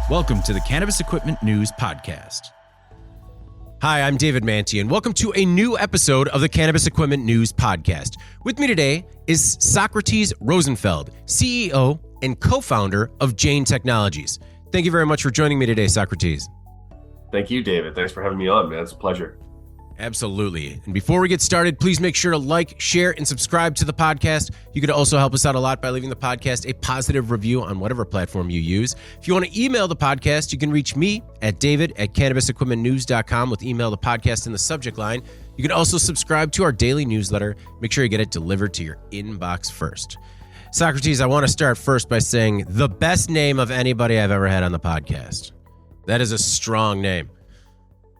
Welcome to the Cannabis Equipment News Podcast. Hi, I'm David Manti, and welcome to a new episode of the Cannabis Equipment News Podcast. With me today is Socrates Rosenfeld, CEO and co-founder of Jane Technologies. Thank you very much for joining me today, Socrates. Thank you, David. Thanks for having me on, man. It's a pleasure. Absolutely. And before we get started, please make sure to like, share, and subscribe to the podcast. You could also help us out a lot by leaving the podcast a positive review on whatever platform you use. If you want to email the podcast, you can reach me at david@cannabisequipmentnews.com with email the podcast in the subject line. You can also subscribe to our daily newsletter. Make sure you get it delivered to your inbox first. Socrates, I want to start first by saying the best name of anybody I've ever had on the podcast. That is a strong name.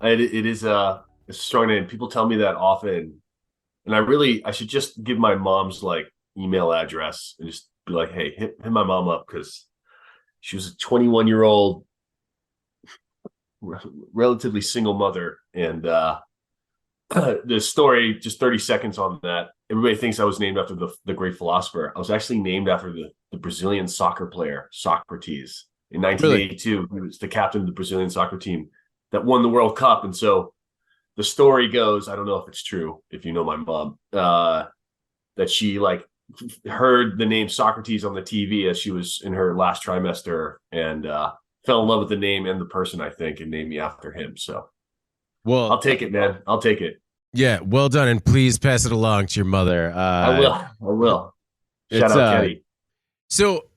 It is a strong name. People tell me that often, and I should just give my mom's email address and just be like, hey, hit my mom up, because she was a 21-year-old relatively single mother. And the story, just 30 seconds on that. Everybody thinks I was named after the great philosopher. I was actually named after the Brazilian soccer player Socrates. In 1982, Really? He was the captain of the Brazilian soccer team that won the World Cup. And so the story goes, I don't know if it's true, if you know my mom, that she heard the name Socrates on the TV as she was in her last trimester, and fell in love with the name and the person, I think, and named me after him. So, well, I'll take it, man. I'll take it. Yeah, well done, and please pass it along to your mother. I will. Shout out, Kenny. So,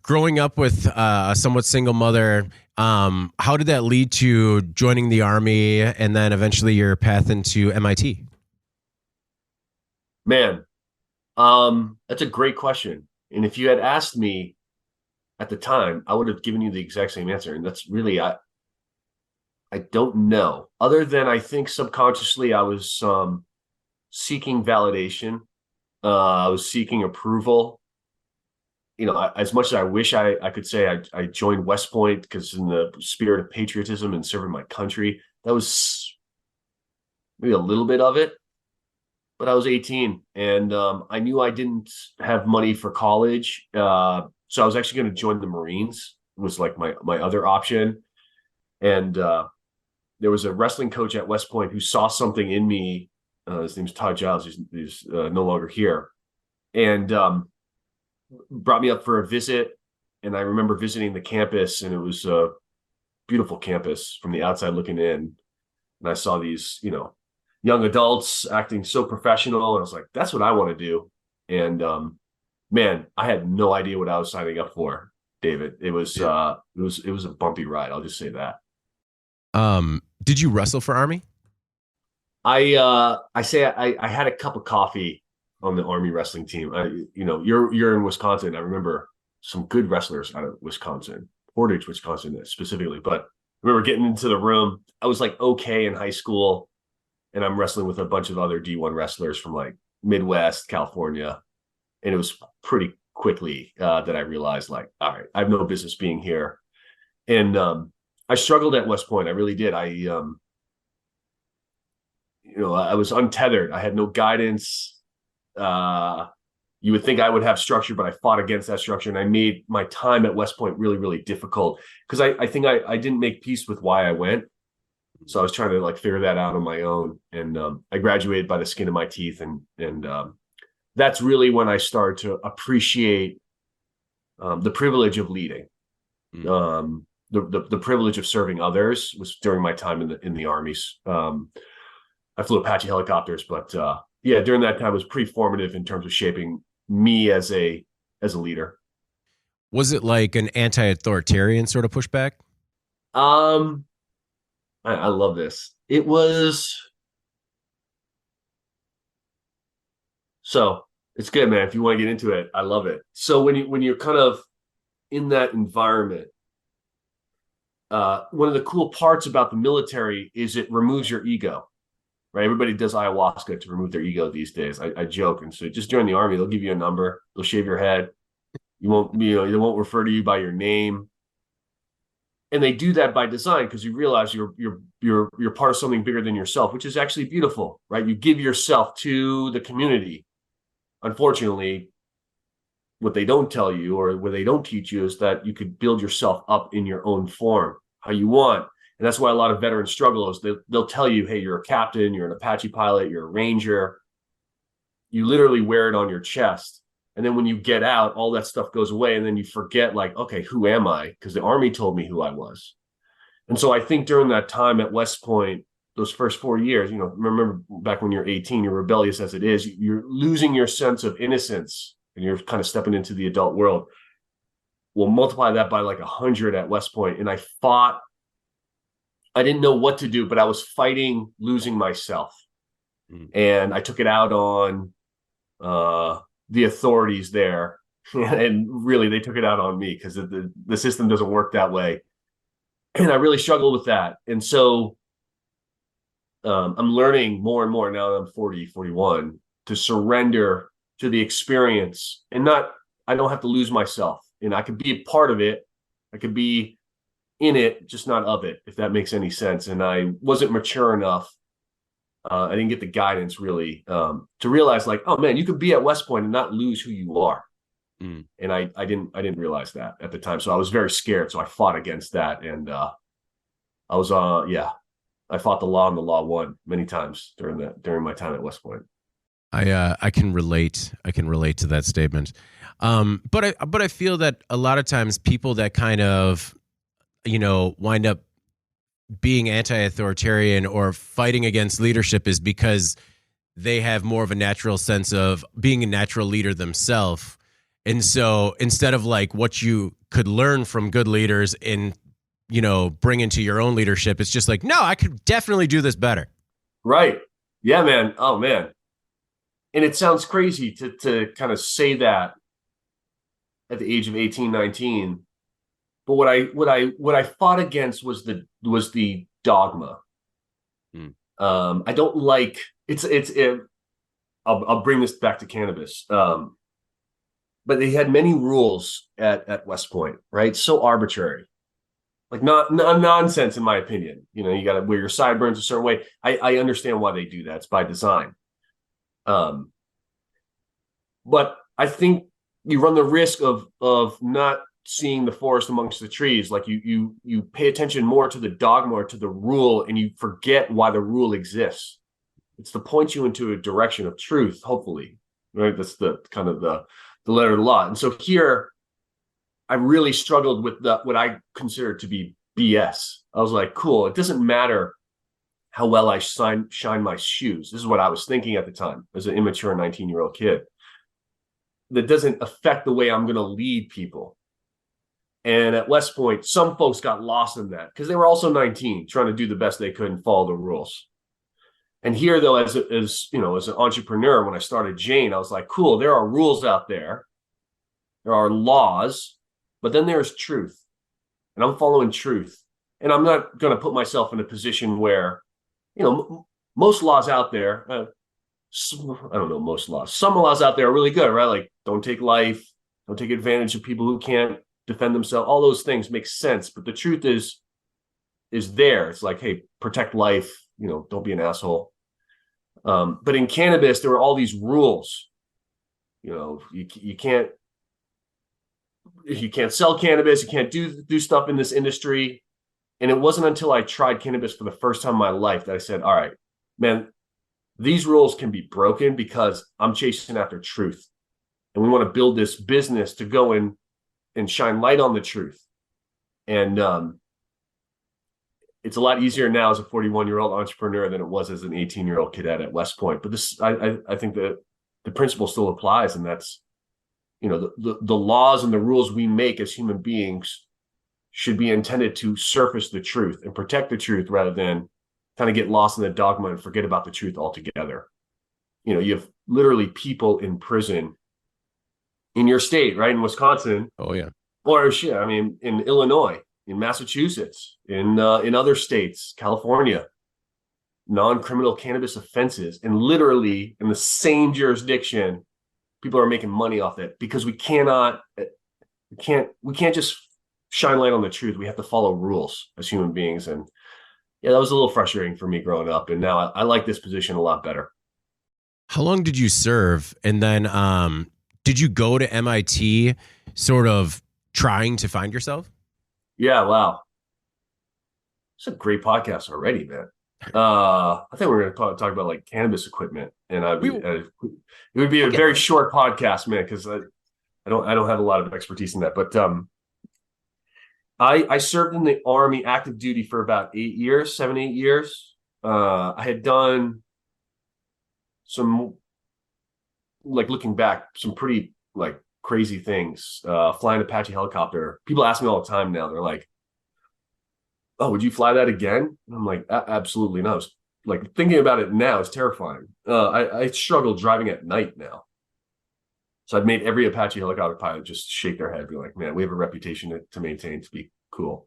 growing up with a somewhat single mother, how did that lead to joining the Army and then eventually your path into MIT? Man, that's a great question. And if you had asked me at the time, I would have given you the exact same answer. And that's really, I don't know. Other than I think subconsciously I was seeking validation. I was seeking approval. You know, as much as I wish I could say I joined West Point because in the spirit of patriotism and serving my country, that was maybe a little bit of it. But I was 18 and I knew I didn't have money for college. So I was actually going to join the Marines. It was like my other option. And there was a wrestling coach at West Point who saw something in me. His name's Todd Giles. He's no longer here. And brought me up for a visit, and I remember visiting the campus, and it was a beautiful campus from the outside looking in. And I saw these, young adults acting so professional, and I was like, that's what I want to do. And man, I had no idea what I was signing up for, David. It was a bumpy ride. I'll just say that. Did you wrestle for Army? I had a cup of coffee on the Army wrestling team. You're in Wisconsin. I remember some good wrestlers out of Wisconsin, Portage, Wisconsin specifically. But I remember getting into the room. I was okay in high school, and I'm wrestling with a bunch of other D1 wrestlers from Midwest, California. And it was pretty quickly that I realized all right, I have no business being here. And I struggled at West Point. I really did. I was untethered. I had no guidance. You would think I would have structure, but I fought against that structure, and I made my time at West Point really, really difficult because I think I didn't make peace with why I went. So I was trying to figure that out on my own, and I graduated by the skin of my teeth, and that's really when I started to appreciate the privilege of leading. The privilege of serving others was during my time in the armies. I flew Apache helicopters, but yeah, during that time was pretty formative in terms of shaping me as a leader. Was it like an anti-authoritarian sort of pushback? I love this. It was. So it's good, man. If you want to get into it, I love it. So when you're kind of in that environment, one of the cool parts about the military is it removes your ego. Right? Everybody does ayahuasca to remove their ego these days. I joke and say, just join the Army. They'll give you a number. They'll shave your head. You won't, they won't refer to you by your name. And they do that by design because you realize you're part of something bigger than yourself, which is actually beautiful, right? You give yourself to the community. Unfortunately, what they don't tell you, or what they don't teach you, is that you could build yourself up in your own form, how you want. And that's why a lot of veterans struggle, is they'll tell you, hey, you're a captain, you're an Apache pilot, you're a Ranger. You literally wear it on your chest. And then when you get out, all that stuff goes away. And then you forget, like, okay, who am I? Because the Army told me who I was. And so I think during that time at West Point, those first 4 years, remember back when you're 18, you're rebellious as it is, you're losing your sense of innocence and you're kind of stepping into the adult world. We'll multiply that by like 100 at West Point. And I didn't know what to do, but I was fighting losing myself. And I took it out on the authorities there. And really, they took it out on me, because the system doesn't work that way. And I really struggled with that. And so I'm learning more and more now that I'm 40, 41, to surrender to the experience, and I don't have to lose myself. And I could be a part of it. I could be in it, just not of it, if that makes any sense. And I wasn't mature enough. I didn't get the guidance really to realize, like, oh man, you could be at West Point and not lose who you are. And I didn't realize that at the time. So I was very scared. So I fought against that. And I fought the law, and the law won many times during my time at West Point. I can relate. I can relate to that statement. But I feel that a lot of times people that kind of, wind up being anti-authoritarian or fighting against leadership is because they have more of a natural sense of being a natural leader themselves. And so instead of like what you could learn from good leaders and, bring into your own leadership, it's just like, no, I could definitely do this better. Right. Yeah, man. Oh, man. And it sounds crazy to kind of say that at the age of 18, 19. But what I fought against was the dogma. I don't like I'll bring this back to cannabis. But they had many rules at West Point, right? So arbitrary, like not nonsense, in my opinion. You got to wear your sideburns a certain way. I understand why they do that. It's by design. But I think you run the risk of not seeing the forest amongst the trees. Like you pay attention more to the dogma or to the rule, and you forget why the rule exists. It's to point you into a direction of truth, hopefully, right? That's the kind of the letter of the law. And so here, I really struggled with what I consider to be BS. I was like, cool, it doesn't matter how well I shine my shoes. This is what I was thinking at the time as an immature 19-year-old kid. That doesn't affect the way I'm going to lead people. And at West Point, some folks got lost in that because they were also 19, trying to do the best they could and follow the rules. And here, though, as an entrepreneur, when I started Jane, I was like, cool, there are rules out there. There are laws, but then there's truth. And I'm following truth. And I'm not going to put myself in a position where, most laws out there, I don't know, most laws. Some laws out there are really good, right? Like, don't take life, don't take advantage of people who can't defend themselves. All those things make sense. But the truth is there. It's like, hey, protect life, don't be an asshole. But in cannabis, there were all these rules. You can't sell cannabis, you can't do stuff in this industry. And it wasn't until I tried cannabis for the first time in my life that I said, all right, man, these rules can be broken because I'm chasing after truth. And we want to build this business to go in and shine light on the truth. And it's a lot easier now as a 41-year-old entrepreneur than it was as an 18-year-old cadet at West Point. But this, I think that the principle still applies, and that's, the laws and the rules we make as human beings should be intended to surface the truth and protect the truth rather than kind of get lost in the dogma and forget about the truth altogether. You have literally people in prison in your state, right? In Wisconsin. Oh, yeah. Or, in Illinois, in Massachusetts, in other states, California, non-criminal cannabis offenses, and literally in the same jurisdiction, people are making money off it because we can't just shine light on the truth. We have to follow rules as human beings. And yeah, that was a little frustrating for me growing up. And now I like this position a lot better. How long did you serve? And then did you go to MIT sort of trying to find yourself? Yeah, wow. It's a great podcast already, man. I think we're going to talk about like cannabis equipment, and it would be a very short podcast, man, because I don't have a lot of expertise in that. But I served in the Army active duty for about 7, 8 years. I had done some, like looking back, some pretty like crazy things. Flying Apache helicopter. People ask me all the time now. They're like, "Oh, would you fly that again?" And I'm like, "Absolutely not." Like thinking about it now is terrifying. I struggle driving at night now. So I've made every Apache helicopter pilot just shake their head, be like, "Man, we have a reputation to maintain to be cool."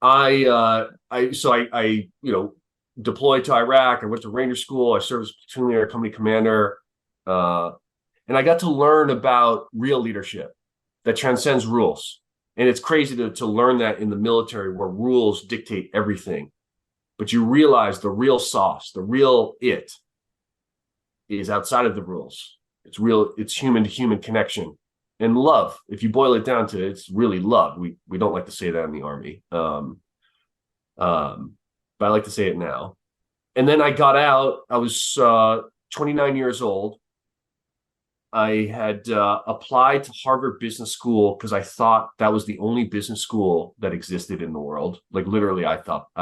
I deployed to Iraq. I went to Ranger School. I served as platoon leader, company commander, and I got to learn about real leadership that transcends rules. And it's crazy to learn that in the military, where rules dictate everything, but you realize the real sauce, the real it, is outside of the rules. It's real. It's human to human connection and love. If you boil it down to it, it's really love. We don't like to say that in the Army, but I like to say it now. And then I got out. I was 29 years old. I had applied to Harvard Business School because I thought that was the only business school that existed in the world. Like literally, I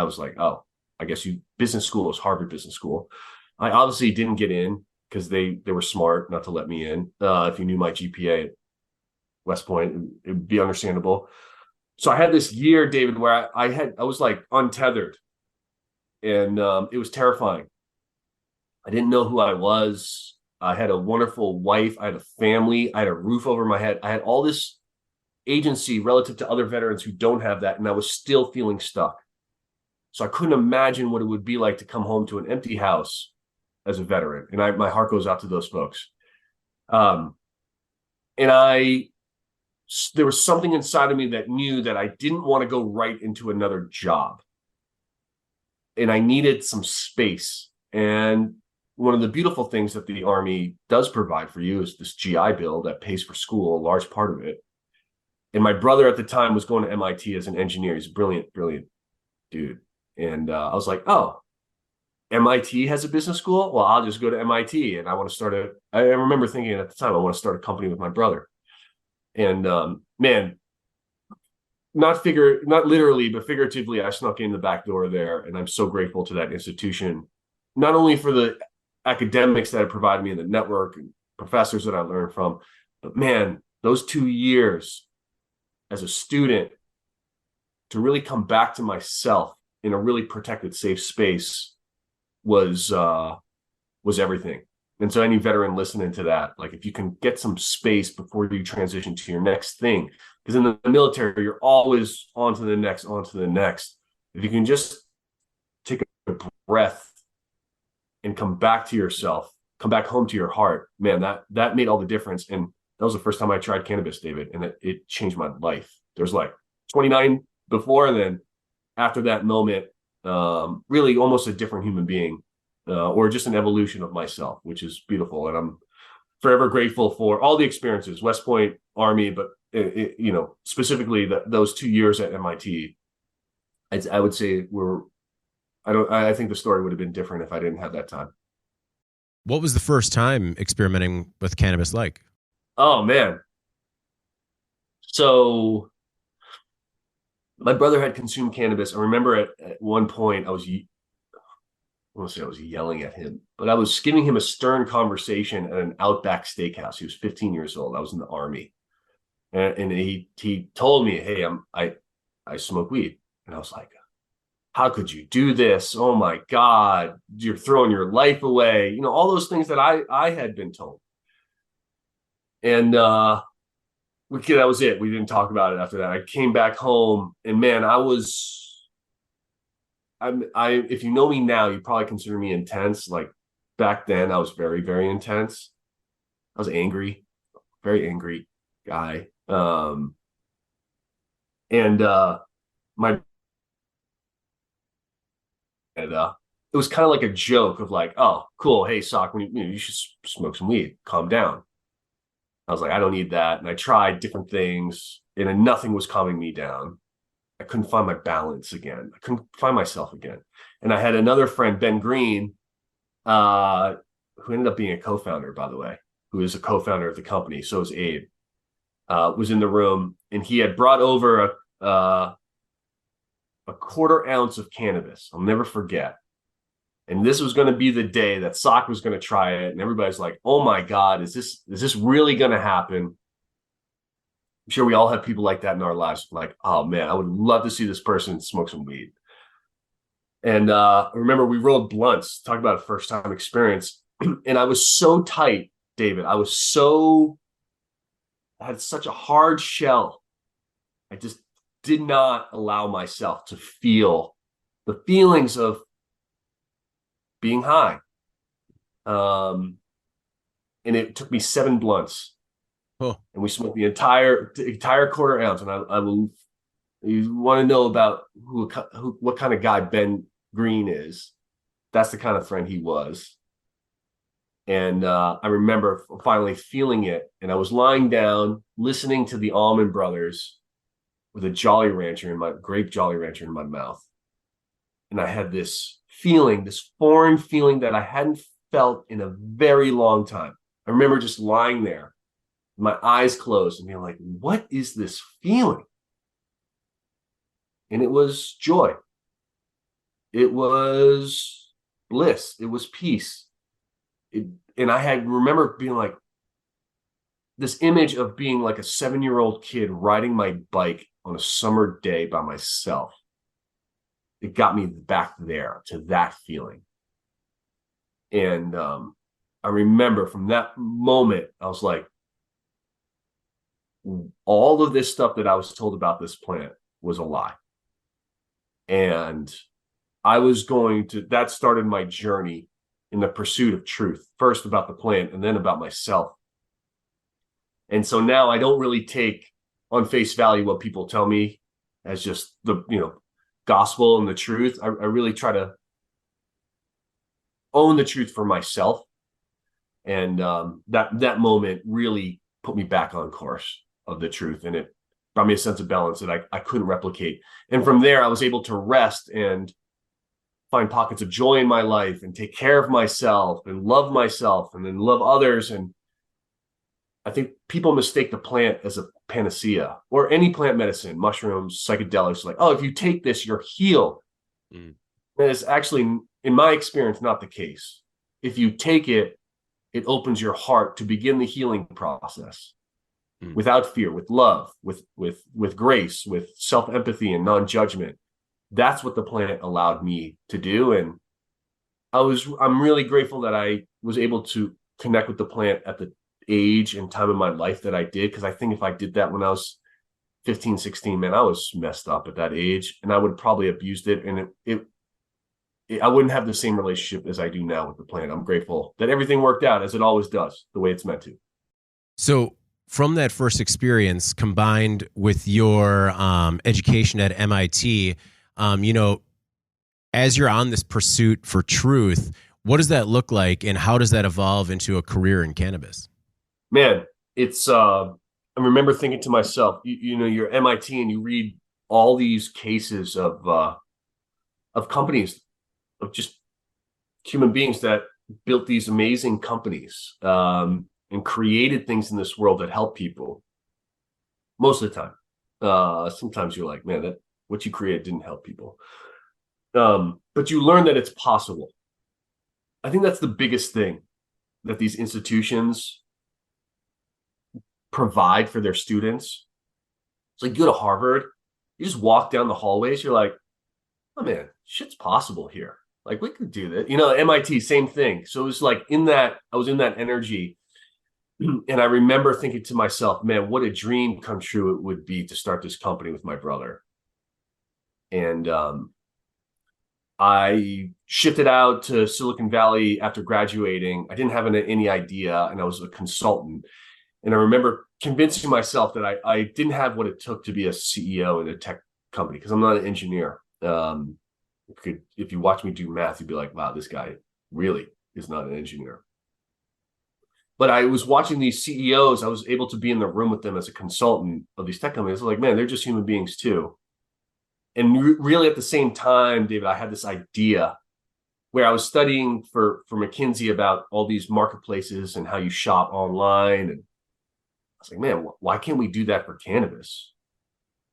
was like, oh, I guess business school is Harvard Business School. I obviously didn't get in because they were smart not to let me in. If you knew my GPA at West Point, it would be understandable. So I had this year, David, where I was like untethered, and it was terrifying. I didn't know who I was. I had a wonderful wife. I had a family. I had a roof over my head. I had all this agency relative to other veterans who don't have that, and I was still feeling stuck. So I couldn't imagine what it would be like to come home to an empty house as a veteran. And my heart goes out to those folks. And there was something inside of me that knew that I didn't want to go right into another job. And I needed some space. And one of the beautiful things that the Army does provide for you is this GI Bill that pays for school, a large part of it. And my brother at the time was going to MIT as an engineer. He's a brilliant, brilliant dude. And I was like, oh, MIT has a business school? Well, I'll just go to MIT. And I want to I remember thinking at the time, I want to start a company with my brother. And man, not literally, but figuratively, I snuck in the back door there. And I'm so grateful to that institution, not only for the academics that it provided me in the network and professors that I learned from, but man, those 2 years as a student to really come back to myself in a really protected, safe space was everything. And so any veteran listening to that, like if you can get some space before you transition to your next thing, because in the military, you're always on to the next. If you can just take a breath and come back to yourself, come back home to your heart, man, that made all the difference. And that was the first time I tried cannabis, David, and it changed my life. There's like 29 before, and then after that moment, really almost a different human being, or just an evolution of myself, which is beautiful. And I'm forever grateful for all the experiences, West Point, Army, but specifically those 2 years at MIT. I would say I think the story would have been different if I didn't have that time. What was the first time experimenting with cannabis like? Oh, man. So my brother had consumed cannabis. I remember at one point I want to say I was yelling at him, but I was giving him a stern conversation at an Outback Steakhouse. He was 15 years old. I was in the Army. And he told me, hey, I smoke weed. And I was like, how could you do this? Oh my God, you're throwing your life away. All those things that I had been told. And that was it. We didn't talk about it after that. I came back home, and man, if you know me now, you probably consider me intense. Like back then I was very, very intense. I was angry, very angry guy. My it was kind of like a joke of like, oh, cool. Hey, Sock, you should smoke some weed. Calm down. I was like, I don't need that. And I tried different things and nothing was calming me down. I couldn't find my balance again. I couldn't find myself again. And I had another friend, Ben Green, who ended up being a co-founder, by the way, who is a co-founder of the company. So is Abe, was in the room, and he had brought over a quarter ounce of cannabis. I'll never forget. And this was going to be the day that Sock was going to try it. And everybody's like, oh my God, is this really going to happen? I'm sure we all have people like that in our lives. Like, oh man, I would love to see this person smoke some weed. And I remember we rolled blunts, talk about a first time experience. And I was so tight, David. I had such a hard shell. I just did not allow myself to feel the feelings of being high. And it took me 7 blunts. Oh. And we smoked the entire quarter ounce. And I will, you want to know about what kind of guy Ben Green is. That's the kind of friend he was. And I remember finally feeling it. And I was lying down, listening to the Allman Brothers with a grape Jolly Rancher in my mouth. And I had this feeling, this foreign feeling that I hadn't felt in a very long time. I remember just lying there, my eyes closed, and being like, what is this feeling? And it was joy. It was bliss. It was peace. And I remember being like, this image of being like a 7-year-old kid riding my bike on a summer day by myself. It got me back there to that feeling. And I remember from that moment, I was like, all of this stuff that I was told about this plant was a lie. And that started my journey in the pursuit of truth, first about the plant and then about myself. And so now I don't really take on face value what people tell me as just the, gospel and the truth. I really try to own the truth for myself. And that moment really put me back on course of the truth. And it brought me a sense of balance that I couldn't replicate. And from there, I was able to rest and find pockets of joy in my life and take care of myself and then love others. And I think people mistake the plant as a panacea or any plant medicine, mushrooms, psychedelics, like, oh, if you take this, you're healed. And it's actually, in my experience, not the case. If you take it, it opens your heart to begin the healing process without fear, with love, with grace, with self-empathy and non-judgment. That's what the plant allowed me to do. And I'm really grateful that I was able to connect with the plant at the age and time in my life that I did. Because I think if I did that when I was 15, 16, man, I was messed up at that age and I would have probably abused it. And I wouldn't have the same relationship as I do now with the plant. I'm grateful that everything worked out as it always does, the way it's meant to. So from that first experience combined with your education at MIT, as you're on this pursuit for truth, what does that look like and how does that evolve into a career in cannabis? Man, it's I remember thinking to myself, you're at MIT and you read all these cases of companies, of just human beings that built these amazing companies and created things in this world that help people. Most of the time. Sometimes you're like, man, that what you created didn't help people. But you learn that it's possible. I think that's the biggest thing that these institutions provide for their students. It's like, you go to Harvard, you just walk down the hallways, you're like, oh man, shit's possible here. Like, we could do that. MIT, same thing. So it was like I was in that energy. And I remember thinking to myself, man, what a dream come true it would be to start this company with my brother. And I shifted out to Silicon Valley after graduating. I didn't have any idea, and I was a consultant. And I remember convincing myself that I didn't have what it took to be a CEO in a tech company because I'm not an engineer. if you watch me do math, you'd be like, wow, this guy really is not an engineer. But I was watching these CEOs. I was able to be in the room with them as a consultant of these tech companies. I was like, man, they're just human beings too. And really at the same time, David, I had this idea where I was studying for McKinsey about all these marketplaces and how you shop online. And I was like, man, why can't we do that for cannabis?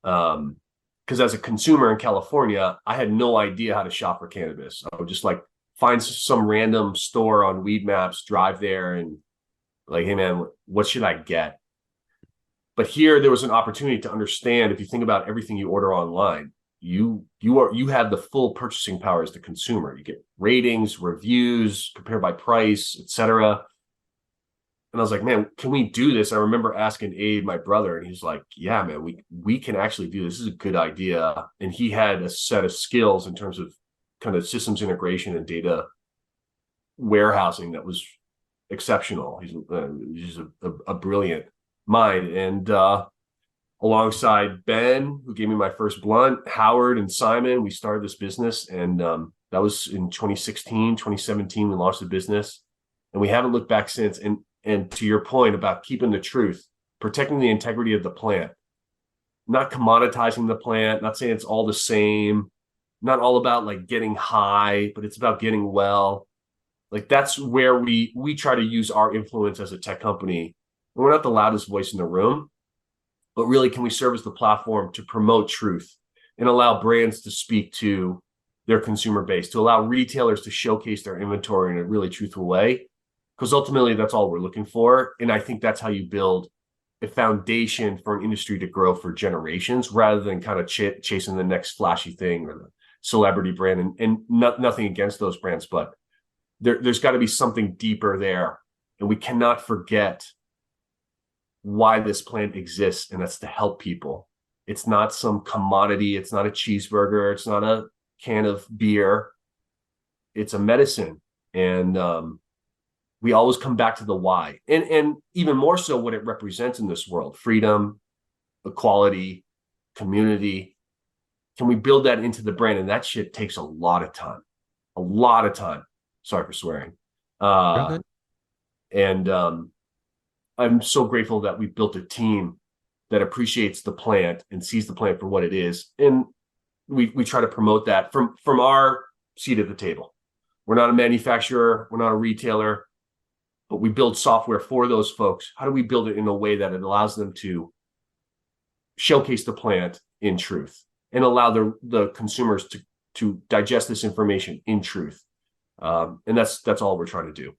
Because as a consumer in California, I had no idea how to shop for cannabis. I would just like find some random store on Weed Maps, drive there, and like, hey man, what should I get? But here there was an opportunity to understand. If you think about everything you order online, you have the full purchasing power as the consumer. You get ratings, reviews, compare by price, etc. And I was like, man, can we do this? I remember asking Abe, my brother, and he's like, yeah, man, we can actually do this. This is a good idea. And he had a set of skills in terms of kind of systems integration and data warehousing that was exceptional. He's a brilliant mind. And alongside Ben, who gave me my first blunt, Howard and Simon, we started this business. And that was in 2016, 2017, we launched the business. And we haven't looked back since. And to your point about keeping the truth, protecting the integrity of the plant, not commoditizing the plant, not saying it's all the same, not all about like getting high, but it's about getting well. Like that's where we try to use our influence as a tech company. We're not the loudest voice in the room, but really can we serve as the platform to promote truth and allow brands to speak to their consumer base, to allow retailers to showcase their inventory in a really truthful way. Because ultimately, that's all we're looking for. And I think that's how you build a foundation for an industry to grow for generations rather than kind of chasing the next flashy thing or the celebrity brand. And nothing against those brands, but there's got to be something deeper there. And we cannot forget why this plant exists, and that's to help people. It's not some commodity. It's not a cheeseburger. It's not a can of beer. It's a medicine. And we always come back to the why, and even more so what it represents in this world: freedom, equality, community. Can we build that into the brand? And that shit takes a lot of time. Sorry for swearing. And I'm so grateful that we built a team that appreciates the plant and sees the plant for what it is. And we try to promote that from our seat at the table. We're not a manufacturer. We're not a retailer. But we build software for those folks. How do we build it in a way that it allows them to showcase the plant in truth and allow the consumers to digest this information in truth? And that's all we're trying to do.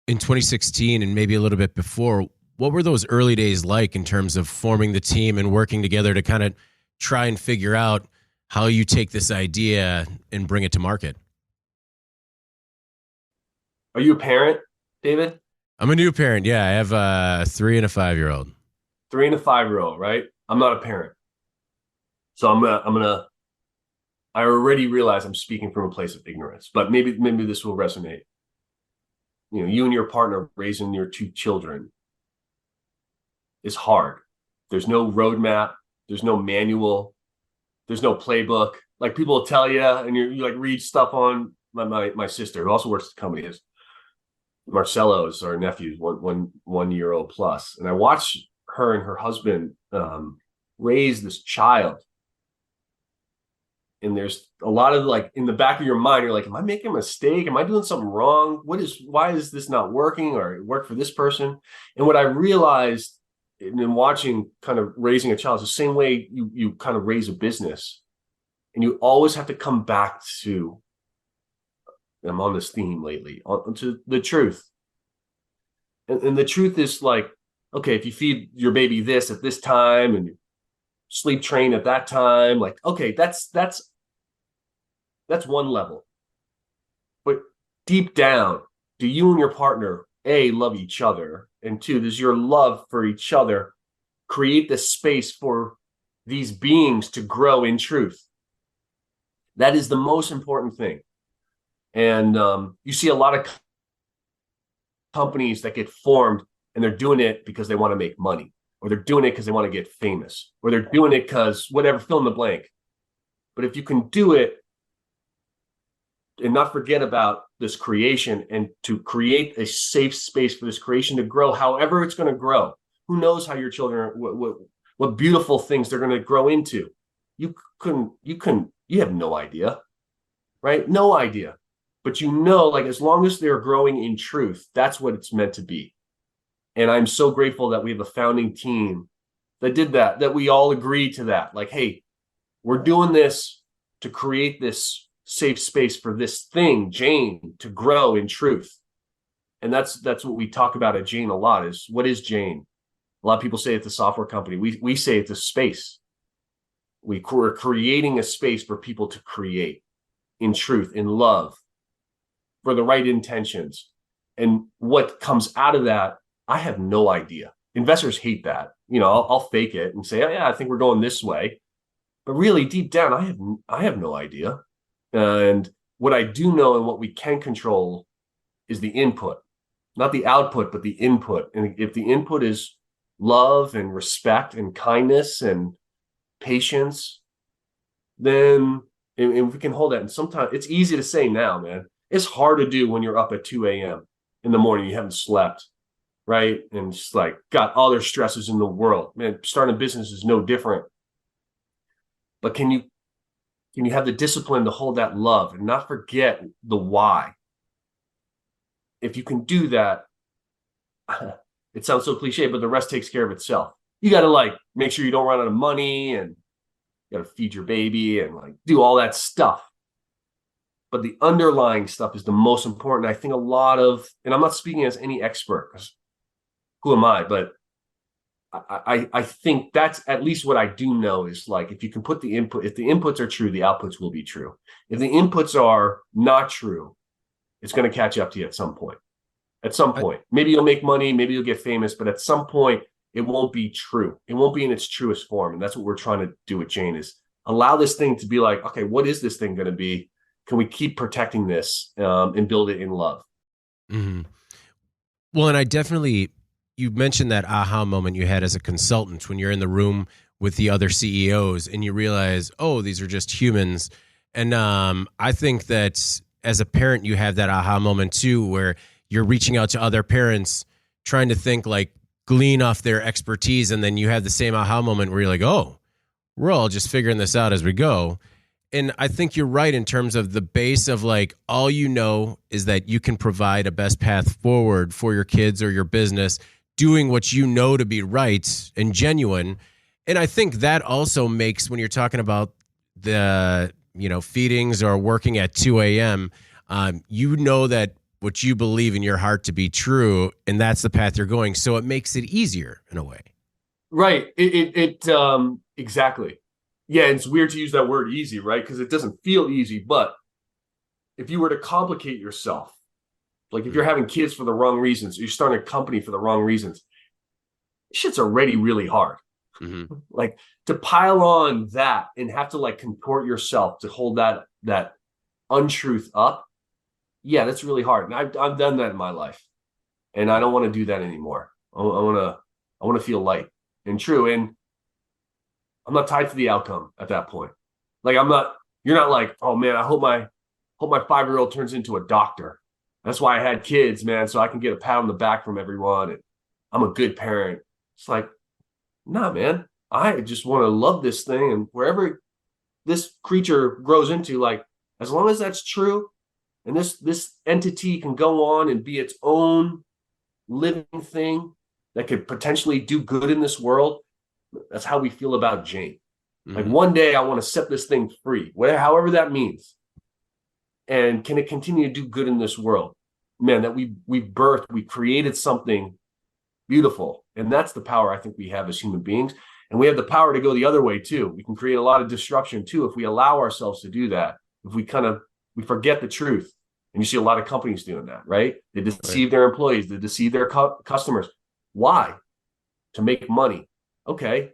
In 2016 and maybe a little bit before, what were those early days like in terms of forming the team and working together to kind of try and figure out how you take this idea and bring it to market? Are you a parent, David? I'm a new parent. Yeah, I have a 3 and a 5-year-old. 3 and a 5-year-old, right? I'm not a parent. So I already realize I'm speaking from a place of ignorance, but maybe this will resonate. You know, you and your partner raising your 2 children is hard. There's no roadmap. There's no manual. There's no playbook. Like people will tell you, and you like read stuff on my sister, who also works at the company, is Marcelo is our nephew, one year old plus. And I watched her and her husband raise this child. And there's a lot of like in the back of your mind, you're like, am I making a mistake? Am I doing something wrong? Why is this not working? Or it worked for this person? And what I realized in watching kind of raising a child is the same way you kind of raise a business. And you always have to come back to, I'm on this theme lately, to the truth. And the truth is like, okay, if you feed your baby this at this time and you sleep train at that time, like, okay, that's one level. But deep down, do you and your partner, A, love each other? And 2, does your love for each other create the space for these beings to grow in truth? That is the most important thing. And you see a lot of companies that get formed and they're doing it because they want to make money, or they're doing it because they want to get famous, or they're doing it because whatever, fill in the blank. But if you can do it and not forget about this creation, and to create a safe space for this creation to grow however it's going to grow. Who knows how your children, what beautiful things they're going to grow into. You have no idea, right? No idea. But like, as long as they're growing in truth, that's what it's meant to be. And I'm so grateful that we have a founding team that did that we all agreed to that. Like, hey, we're doing this to create this safe space for this thing, Jane, to grow in truth. And that's what we talk about at Jane a lot, is what is Jane? A lot of people say it's a software company. We say it's a space. We're creating a space for people to create in truth, in love, for the right intentions. And what comes out of that, I have no idea. Investors hate that. I'll fake it and say, oh yeah, I think we're going this way. But really deep down, I have no idea. And what I do know and what we can control is the input, not the output, but the input. And if the input is love and respect and kindness and patience, then and we can hold that. And sometimes it's easy to say now, man. It's hard to do when you're up at 2 a.m. in the morning, you haven't slept, right? And just like got all their stresses in the world. Man, starting a business is no different. But can you have the discipline to hold that love and not forget the why? If you can do that, it sounds so cliche, but the rest takes care of itself. You got to make sure you don't run out of money, and you got to feed your baby and do all that stuff. But the underlying stuff is the most important. I think a lot of, and I'm not speaking as any expert, because who am I? But I think that's at least what I do know is if you can put the input, if the inputs are true, the outputs will be true. If the inputs are not true, it's going to catch up to you at some point. At some point, maybe you'll make money, maybe you'll get famous, but at some point it won't be true. It won't be in its truest form. And that's what we're trying to do with Jane, is allow this thing to be okay, what is this thing going to be? Can we keep protecting this and build it in love? Mm-hmm. Well, and you mentioned that aha moment you had as a consultant when you're in the room with the other CEOs and you realize, oh, these are just humans. And I think that as a parent, you have that aha moment too, where you're reaching out to other parents, trying to think glean off their expertise. And then you have the same aha moment where you're like, oh, we're all just figuring this out as we go. And I think you're right in terms of the base of all you know is that you can provide a best path forward for your kids or your business, doing what you know to be right and genuine. And I think that also makes, when you're talking about the, feedings or working at 2 a.m., you know that what you believe in your heart to be true, and that's the path you're going. So it makes it easier in a way. Right. Exactly. Yeah, it's weird to use that word easy, right? Because it doesn't feel easy. But if you were to complicate yourself, if you're having kids for the wrong reasons, or you're starting a company for the wrong reasons, shit's already really hard. Mm-hmm. To pile on that and have to contort yourself to hold that untruth up. Yeah, that's really hard. And I've done that in my life, and I don't want to do that anymore. I want to feel light and true. And I'm not tied to the outcome at that point. You're not oh man, I hope my 5-year-old turns into a doctor. That's why I had kids, man, so I can get a pat on the back from everyone. And I'm a good parent. It's nah, man, I just want to love this thing. And wherever this creature grows into, as long as that's true, and this entity can go on and be its own living thing that could potentially do good in this world, that's how we feel about Jane. Mm-hmm. One day I want to set this thing free, however that means. And can it continue to do good in this world? Man, that we created something beautiful. And that's the power I think we have as human beings. And we have the power to go the other way too. We can create a lot of disruption too if we allow ourselves to do that. If we forget the truth. And you see a lot of companies doing that, right? They deceive their employees. They deceive their customers. Why? To make money. Okay.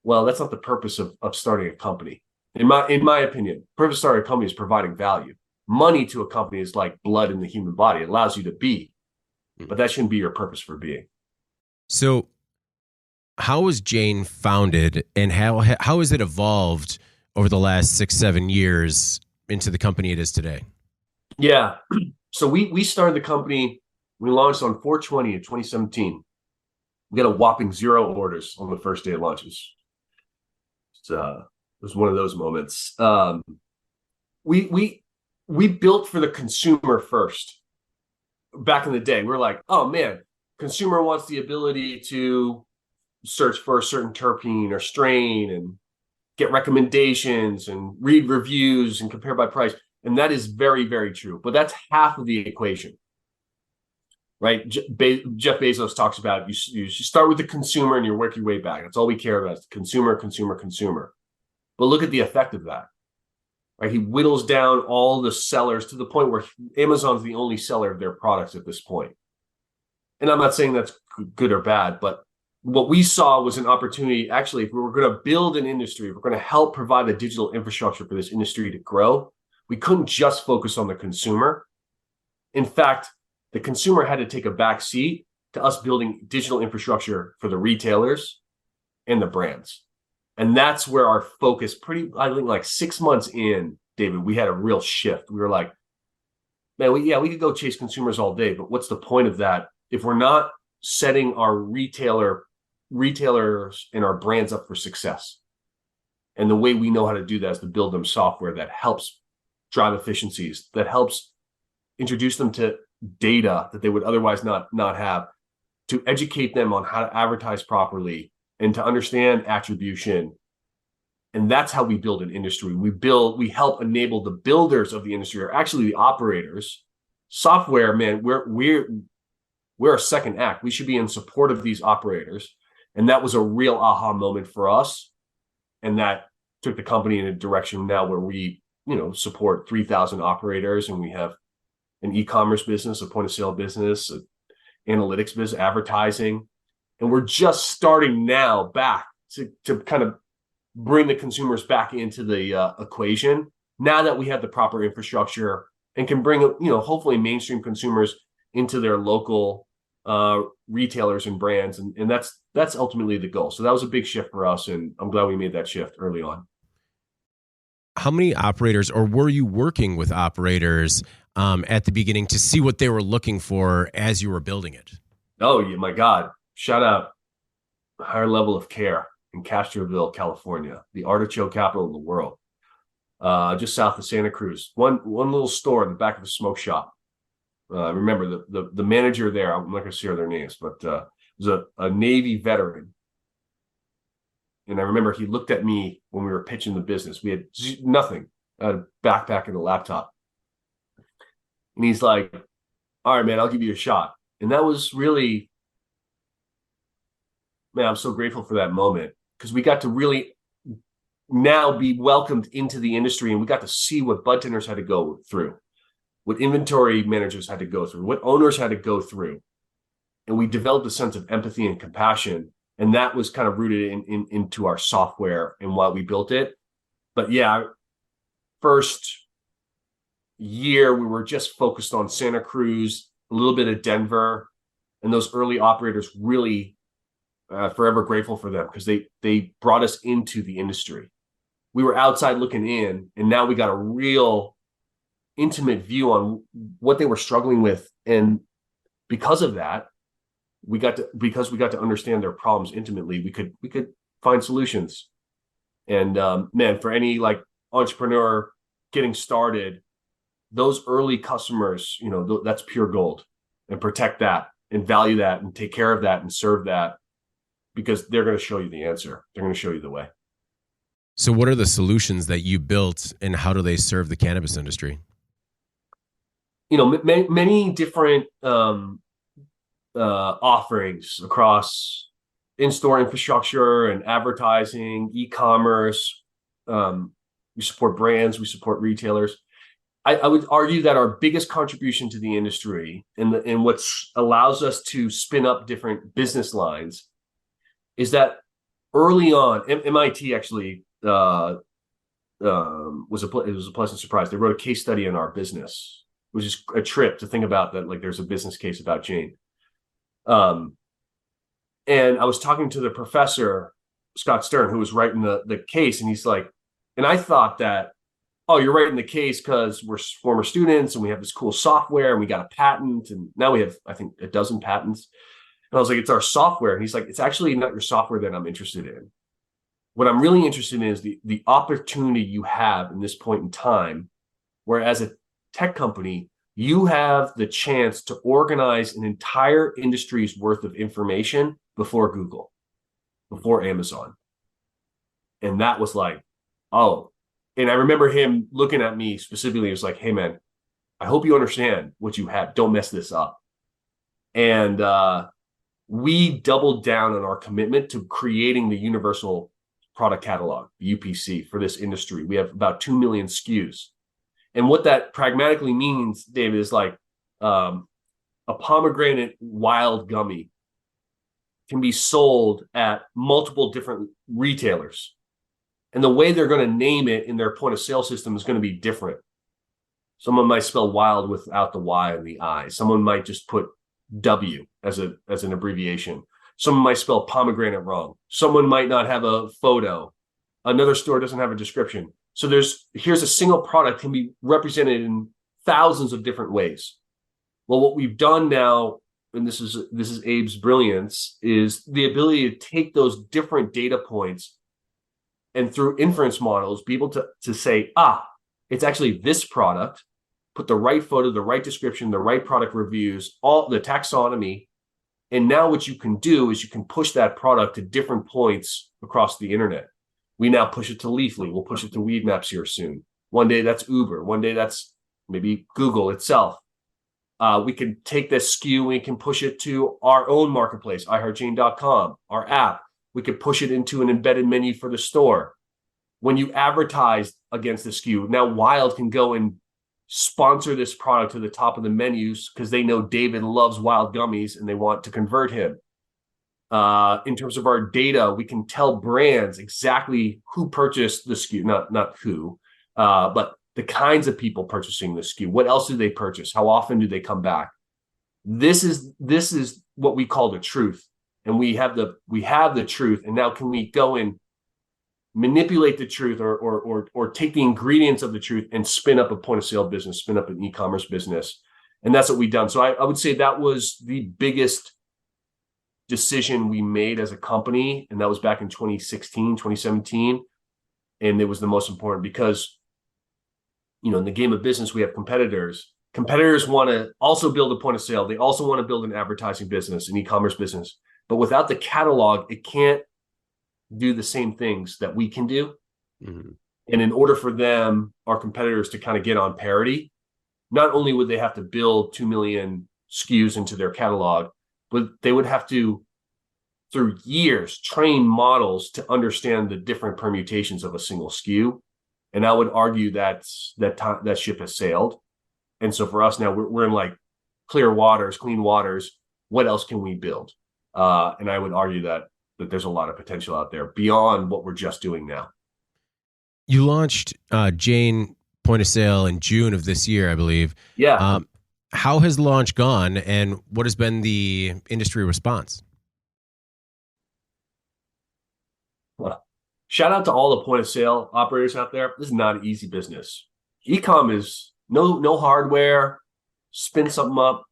Well, that's not the purpose of starting a company. In my opinion, the purpose of starting a company is providing value. Money to a company is like blood in the human body. It allows you to be, but that shouldn't be your purpose for being. So how was Jane founded, and how has it evolved over the last 6-7 years into the company it is today? Yeah. So we started the company. We launched on 4/20 of 2017. We got a whopping 0 orders on the first day of launches. It was one of those moments. We we we built for the consumer first. Back in the day, we were like, oh man, consumer wants the ability to search for a certain terpene or strain and get recommendations and read reviews and compare by price. And that is very, very true. But that's half of the equation, right? Jeff Bezos talks about you start with the consumer and you work your way back. That's all we care about is consumer, consumer, consumer. But look at the effect of that. Right? He whittles down all the sellers to the point where Amazon's the only seller of their products at this point. And I'm not saying that's good or bad, but what we saw was an opportunity. Actually, if we were going to build an industry, if we're going to help provide a digital infrastructure for this industry to grow, we couldn't just focus on the consumer. In fact, the consumer had to take a back seat to us building digital infrastructure for the retailers and the brands. And that's where our focus, I think like 6 months in, David, we had a real shift. We were like, man, we could go chase consumers all day, but what's the point of that if we're not setting our retailers and our brands up for success? And the way we know how to do that is to build them software that helps drive efficiencies, that helps introduce them to data that they would otherwise not have, to educate them on how to advertise properly and to understand attribution. And that's how we build an industry. We help enable the builders of the industry, or actually the operators. Software, man, we're a second act. We should be in support of these operators. And that was a real aha moment for us. And that took the company in a direction now where we, support 3,000 operators, and we have an e-commerce business, a point of sale business, an analytics business, advertising. And we're just starting now back to kind of bring the consumers back into the equation now that we have the proper infrastructure and can bring, hopefully mainstream consumers into their local retailers and brands. And that's ultimately the goal. So that was a big shift for us. And I'm glad we made that shift early on. How many operators, or were you working with operators at the beginning to see what they were looking for as you were building it? Oh, yeah, my God. Shout out Higher Level of Care in Castroville, California, the artichoke capital of the world, just south of Santa Cruz. One little store in the back of a smoke shop. Remember the manager there, I'm not going to share their names, but was a Navy veteran. And I remember he looked at me when we were pitching the business. We had nothing, a backpack and a laptop. And he's like, all right, man, I'll give you a shot. And that was really, man, I'm so grateful for that moment, because we got to really now be welcomed into the industry, and we got to see what budtenders had to go through, what inventory managers had to go through, what owners had to go through. And we developed a sense of empathy and compassion. And that was kind of rooted into our software and why we built it. But yeah, first year, we were just focused on Santa Cruz, a little bit of Denver. And those early operators really, forever grateful for them, because they brought us into the industry. We were outside looking in, and now we got a real intimate view on what they were struggling with. And because of that, because we got to understand their problems intimately, we could find solutions. And man, for any like entrepreneur getting started, those early customers, that's pure gold. And protect that and value that and take care of that and serve that, because they're going to show you the answer. They're going to show you the way. So what are the solutions that you built, and how do they serve the cannabis industry? Many different offerings across in-store infrastructure and advertising, e-commerce. We support brands, we support retailers. I would argue that our biggest contribution to the industry and what allows us to spin up different business lines is that early on, MIT actually was a pleasant surprise. They wrote a case study in our business, which is a trip to think about that. Like, there's a business case about Jane. And I was talking to the professor, Scott Stern, who was writing the case, and he's like, and I thought that oh, you're writing the case because we're former students and we have this cool software and we got a patent. And now we have, I think, a dozen patents. And I was like, it's our software. And he's like, it's actually not your software that I'm interested in. What I'm really interested in is the opportunity you have in this point in time, where as a tech company, you have the chance to organize an entire industry's worth of information before Google, before Amazon. And that was like, oh. And I remember him looking at me specifically. He was like, hey, man, I hope you understand what you have. Don't mess this up. And we doubled down on our commitment to creating the universal product catalog, the UPC, for this industry. We have about 2 million SKUs. And what that pragmatically means, David, is like a pomegranate wild gummy can be sold at multiple different retailers. And the way they're going to name it in their point of sale system is going to be different. Someone might spell wild without the Y and the I. Someone might just put W as an abbreviation. Someone might spell pomegranate wrong. Someone might not have a photo. Another store doesn't have a description. So here's a single product can be represented in thousands of different ways. Well, what we've done now, and this is Abe's brilliance, is the ability to take those different data points and through inference models, be able to say, it's actually this product, put the right photo, the right description, the right product reviews, all the taxonomy. And now what you can do is you can push that product to different points across the internet. We now push it to Leafly. We'll push it to Weedmaps here soon. One day that's Uber. One day that's maybe Google itself. We can take this SKU and we can push it to our own marketplace, iHeartJane.com, our app. We could push it into an embedded menu for the store. When you advertise against the SKU, now Wild can go and sponsor this product to the top of the menus because they know David loves wild gummies and they want to convert him. In terms of our data, we can tell brands exactly who purchased the SKU, not who, but the kinds of people purchasing the SKU. What else do they purchase? How often do they come back? This is what we call the truth. And we have the truth. And now can we go and manipulate the truth or take the ingredients of the truth and spin up a point of sale business, spin up an e-commerce business. And that's what we've done. So I would say that was the biggest decision we made as a company. And that was back in 2016, 2017. And it was the most important because, in the game of business, we have competitors. Competitors want to also build a point of sale. They also want to build an advertising business, an e-commerce business. But without the catalog, it can't do the same things that we can do. Mm-hmm. And in order for them, our competitors, to kind of get on parity, not only would they have to build 2 million SKUs into their catalog, but they would have to, through years, train models to understand the different permutations of a single SKU. And I would argue that ship has sailed. And so for us now, we're in like clear waters, clean waters. What else can we build? And I would argue that there's a lot of potential out there beyond what we're just doing now. You launched Jane Point of Sale in June of this year, I believe. Yeah. How has the launch gone, and what has been the industry response? Well, shout out to all the point of sale operators out there. This is not an easy business. E-com is no hardware, spin something up.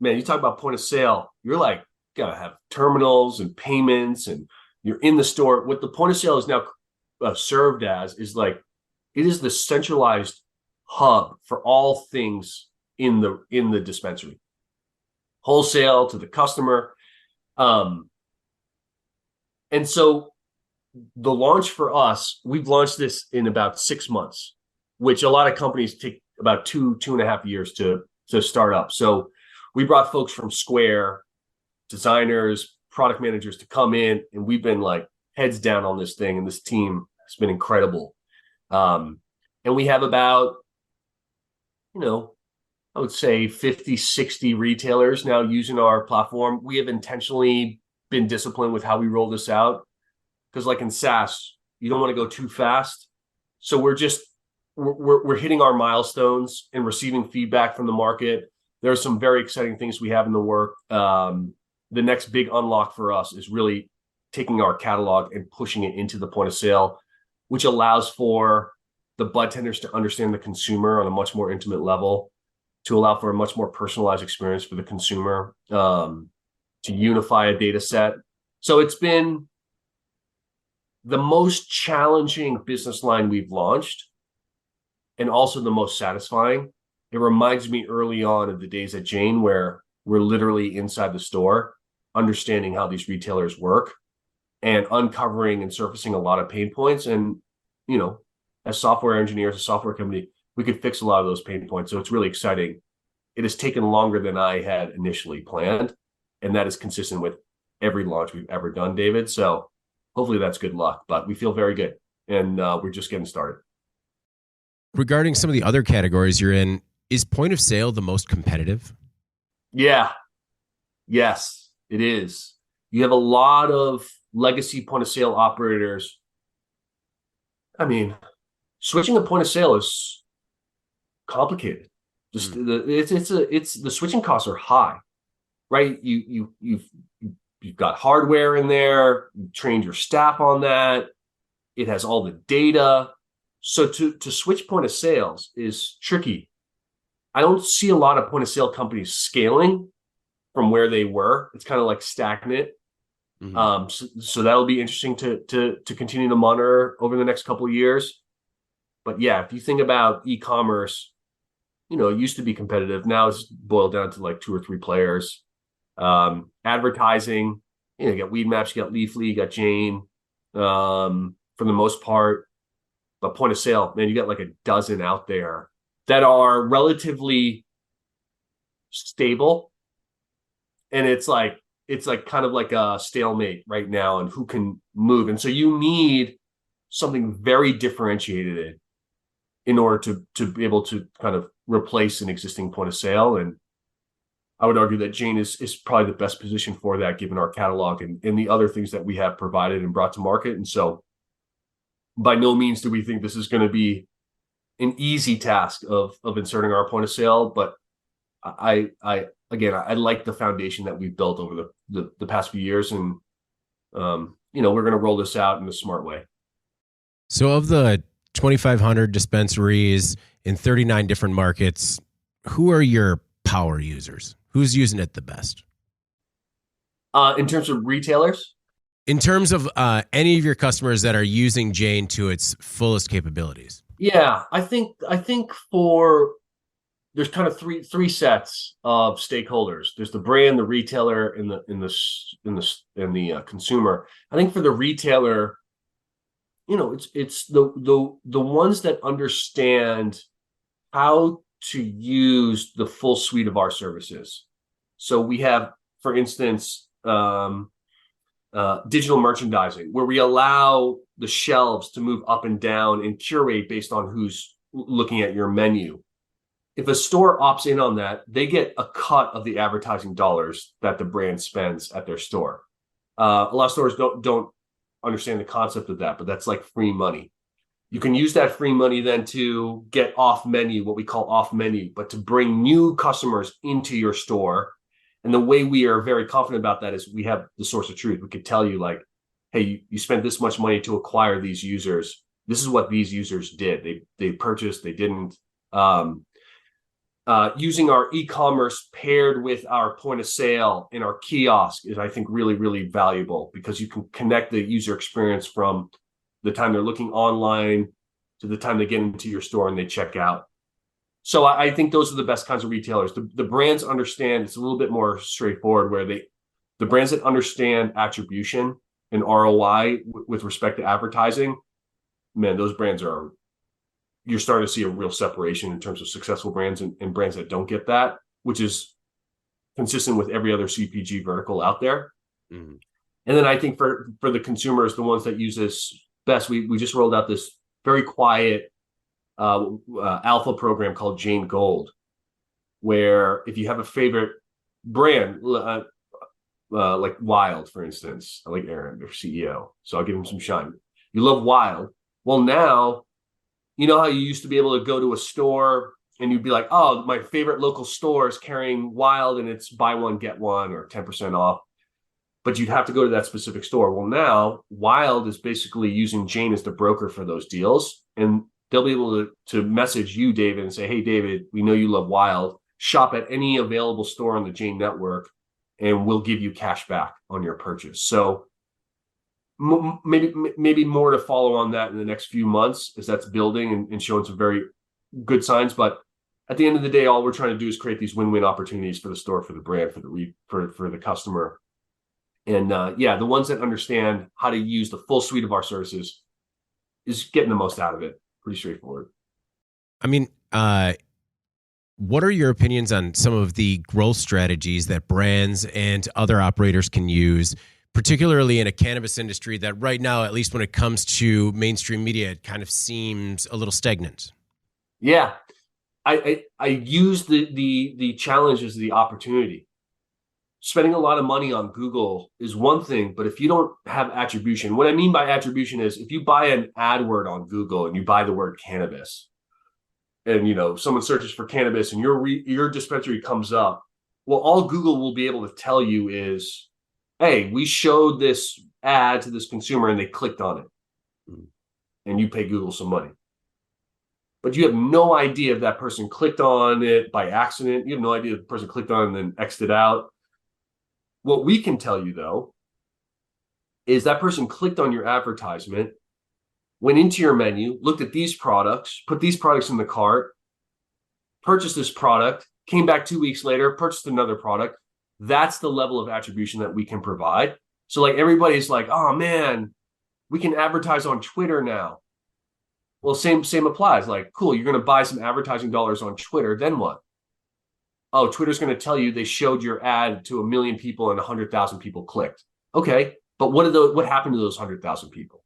Man, you talk about point of sale, you're like, gotta have terminals and payments, and you're in the store. What the point of sale is now served as is like, it is the centralized hub for all things in the dispensary, wholesale to the customer. And so the launch for us, we've launched this in about 6 months, which a lot of companies take about 2.5 years to start up. So we brought folks from Square, designers, product managers to come in, and we've been like heads down on this thing, and this team has been incredible. And we have about, I would say 50, 60 retailers now using our platform. We have intentionally been disciplined with how we roll this out, because like in SaaS, you don't want to go too fast. So we're hitting our milestones and receiving feedback from the market. There are some very exciting things we have in the work. The next big unlock for us is really taking our catalog and pushing it into the point of sale, which allows for the budtenders to understand the consumer on a much more intimate level, to allow for a much more personalized experience for the consumer, to unify a data set. So it's been the most challenging business line we've launched and also the most satisfying. It reminds me early on of the days at Jane where we're literally inside the store, understanding how these retailers work and uncovering and surfacing a lot of pain points. And, as software engineers, a software company, we could fix a lot of those pain points. So it's really exciting. It has taken longer than I had initially planned. And that is consistent with every launch we've ever done, David. So hopefully that's good luck, but we feel very good. And we're just getting started. Regarding some of the other categories you're in, is point of sale the most competitive? Yeah. Yes, it is. You have a lot of legacy point of sale operators. I mean, switching a point of sale is complicated. Just the switching costs are high, right? You've got hardware in there. You trained your staff on that. It has all the data. So to switch point of sales is tricky. I don't see a lot of point of sale companies scaling from where they were. It's kind of like stagnant. So that'll be interesting to continue to monitor over the next couple of years. But yeah, if you think about e-commerce, it used to be competitive. Now it's boiled down to like 2 or 3 players. Advertising, you got Weedmaps, you got Leafly, you got Jane, for the most part. But point of sale, man, you got like a dozen out there that are relatively stable. And it's like kind of like a stalemate right now and who can move. And so you need something very differentiated in order to be able to kind of replace an existing point of sale. And I would argue that Jane is probably the best position for that, given our catalog and the other things that we have provided and brought to market. And so by no means do we think this is going to be an easy task of inserting our point of sale. But I like the foundation that we've built over the past few years. And, we're going to roll this out in a smart way. So of the 2,500 dispensaries in 39 different markets, who are your power users? Who's using it the best? In terms of retailers? In terms of any of your customers that are using Jane to its fullest capabilities? Yeah, I think there's kind of three sets of stakeholders. There's the brand, the retailer, and the consumer. I think for the retailer, it's the ones that understand how to use the full suite of our services. So we have, for instance, digital merchandising, where we allow the shelves to move up and down and curate based on who's looking at your menu. If a store opts in on that, they get a cut of the advertising dollars that the brand spends at their store. A lot of stores don't understand the concept of that, but that's like free money. You can use that free money then to get off menu, what we call off menu, but to bring new customers into your store. And the way we are very confident about that is we have the source of truth. We could tell you like, hey, you spent this much money to acquire these users. This is what these users did. They purchased, they didn't. Using our e-commerce paired with our point of sale in our kiosk is, I think, really, really valuable, because you can connect the user experience from the time they're looking online to the time they get into your store and they check out. So I think those are the best kinds of retailers. The brands understand, it's a little bit more straightforward, where the brands that understand attribution and ROI with respect to advertising, man, those brands you're starting to see a real separation in terms of successful brands and brands that don't get that, which is consistent with every other CPG vertical out there. Mm-hmm. And then I think for the consumers, the ones that use this best, we just rolled out this very quiet alpha program called Jane Gold, where if you have a favorite brand, like Wild, for instance, I like Aaron, their CEO, so I'll give him some shine. You love Wild. Well, now, you know how you used to be able to go to a store and you'd be like, oh, my favorite local store is carrying Wild and it's buy one, get one or 10% off. But you'd have to go to that specific store. Well, now Wild is basically using Jane as the broker for those deals. And they'll be able to message you, David, and say, hey, David, we know you love Wild. Shop at any available store on the Jane network, and we'll give you cash back on your purchase. So maybe more to follow on that in the next few months as that's building and showing some very good signs. But at the end of the day, all we're trying to do is create these win-win opportunities for the store, for the brand, for the customer. And the ones that understand how to use the full suite of our services is getting the most out of it. Pretty straightforward. I mean, what are your opinions on some of the growth strategies that brands and other operators can use, particularly in a cannabis industry that right now, at least when it comes to mainstream media, it kind of seems a little stagnant? Yeah. I use the challenge as the opportunity. Spending a lot of money on Google is one thing, but if you don't have attribution, what I mean by attribution is if you buy an AdWord on Google and you buy the word cannabis, and someone searches for cannabis and your dispensary comes up, well, all Google will be able to tell you is, hey, we showed this ad to this consumer and they clicked on it, and you pay Google some money. But you have no idea if that person clicked on it by accident. You have no idea if the person clicked on it and then exited out. What we can tell you, though, is that person clicked on your advertisement, went into your menu, looked at these products, put these products in the cart, purchased this product, came back 2 weeks later, purchased another product. That's the level of attribution that we can provide. So like everybody's like, oh man, we can advertise on Twitter now. Well, same applies. Like, cool, you're going to buy some advertising dollars on Twitter. Then what? Oh, Twitter's going to tell you they showed your ad to 1 million people and 100,000 people clicked. Okay, but what happened to those 100,000 people?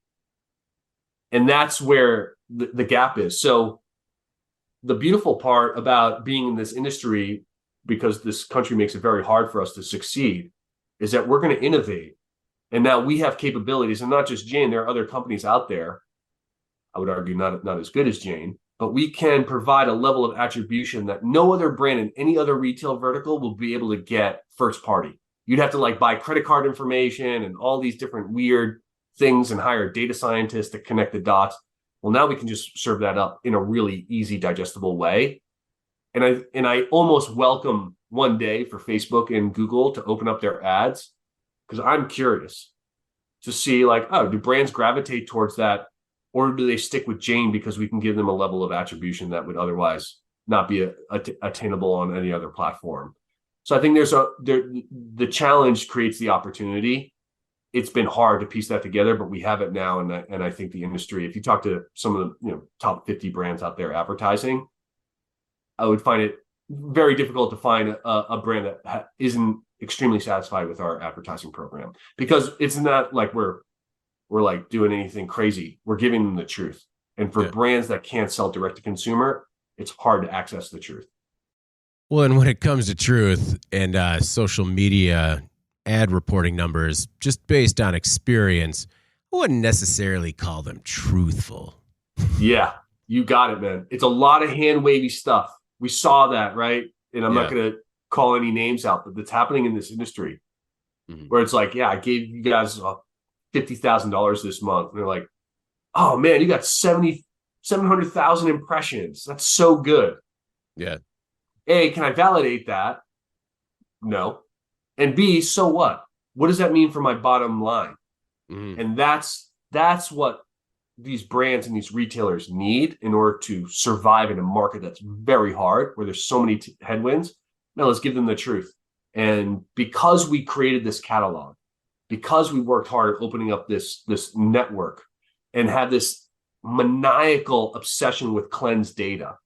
And that's where the gap is. So the beautiful part about being in this industry, because this country makes it very hard for us to succeed, is that we're going to innovate. And now we have capabilities, and not just Jane, there are other companies out there, I would argue not as good as Jane, but we can provide a level of attribution that no other brand in any other retail vertical will be able to get first party. You'd have to buy credit card information and all these different weird things and hire data scientists to connect the dots. Well, now we can just serve that up in a really easy, digestible way. And I almost welcome one day for Facebook and Google to open up their ads, because I'm curious to see do brands gravitate towards that, or do they stick with Jane because we can give them a level of attribution that would otherwise not be attainable on any other platform? So I think the challenge creates the opportunity. It's been hard to piece that together, but we have it now. And I think the industry, if you talk to some of the top 50 brands out there advertising, I would find it very difficult to find a brand that isn't extremely satisfied with our advertising program, because it's not like we're doing anything crazy. We're giving them the truth. And for brands that can't sell direct to consumer, it's hard to access the truth. Well, and when it comes to truth and social media ad reporting numbers, just based on experience, I wouldn't necessarily call them truthful. Yeah, you got it, man. It's a lot of hand wavy stuff. We saw that, right? And I'm not going to call any names out, but that's happening in this industry, where it's like, yeah, I gave you guys $50,000 this month. And they're like, oh man, you got 700,000 impressions. That's so good. Yeah. A, can I validate that? No. And B, so what? What does that mean for my bottom line? And that's what these brands and these retailers need in order to survive in a market that's very hard, where there's so many headwinds. Now let's give them the truth. And because we created this catalog, because we worked hard at opening up this network and have this maniacal obsession with cleansed data,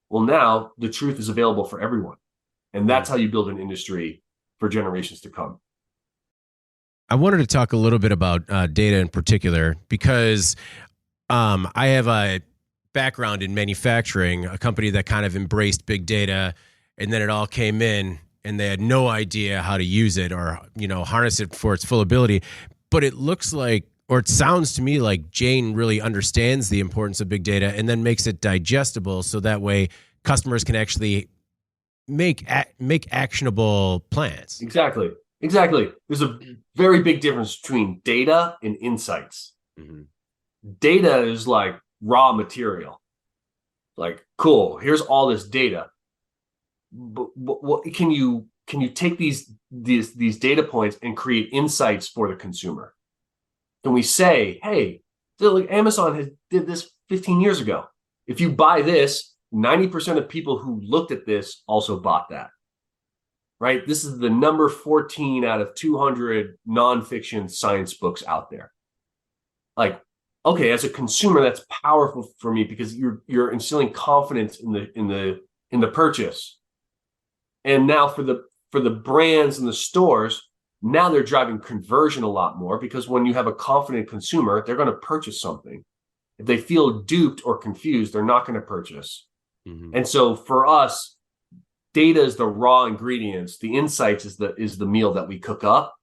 well, now the truth is available for everyone. And that's how you build an industry for generations to come. I wanted to talk a little bit about data in particular, because I have a background in manufacturing, a company that kind of embraced big data, and then it all came in and they had no idea how to use it or, harness it for its full ability. But it looks like, or it sounds to me like Jane really understands the importance of big data and then makes it digestible, so that way customers can actually make actionable plans. Exactly. There's a very big difference between data and insights. Data is like raw material. Like, cool, here's all this data. But what can you take these data points and create insights for the consumer? Can we say, hey, like Amazon did this 15 years ago. If you buy this, 90% of people who looked at this also bought that. Right? This is the number 14 out of 200 nonfiction science books out there. Like, okay, as a consumer, that's powerful for me because you're instilling confidence in the purchase. And now for the brands and the stores, now they're driving conversion a lot more, because when you have a confident consumer, they're going to purchase something. If they feel duped or confused, they're not going to purchase. Mm-hmm. And so for us, data is the raw ingredients. The insights is the meal that we cook up.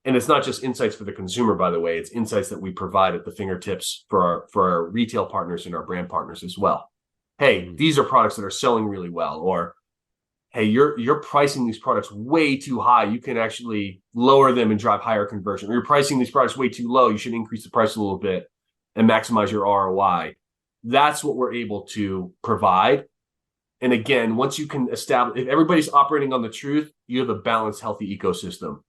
And it's not just insights for the consumer, by the way. It's insights that we provide at the fingertips for our retail partners and our brand partners as well. Hey, these are products that are selling really well. Or, hey, you're pricing these products way too high. You can actually lower them and drive higher conversion. Or you're pricing these products way too low. You should increase the price a little bit and maximize your ROI. That's what we're able to provide. And again, once you can establish, if everybody's operating on the truth, you have a balanced, healthy ecosystem.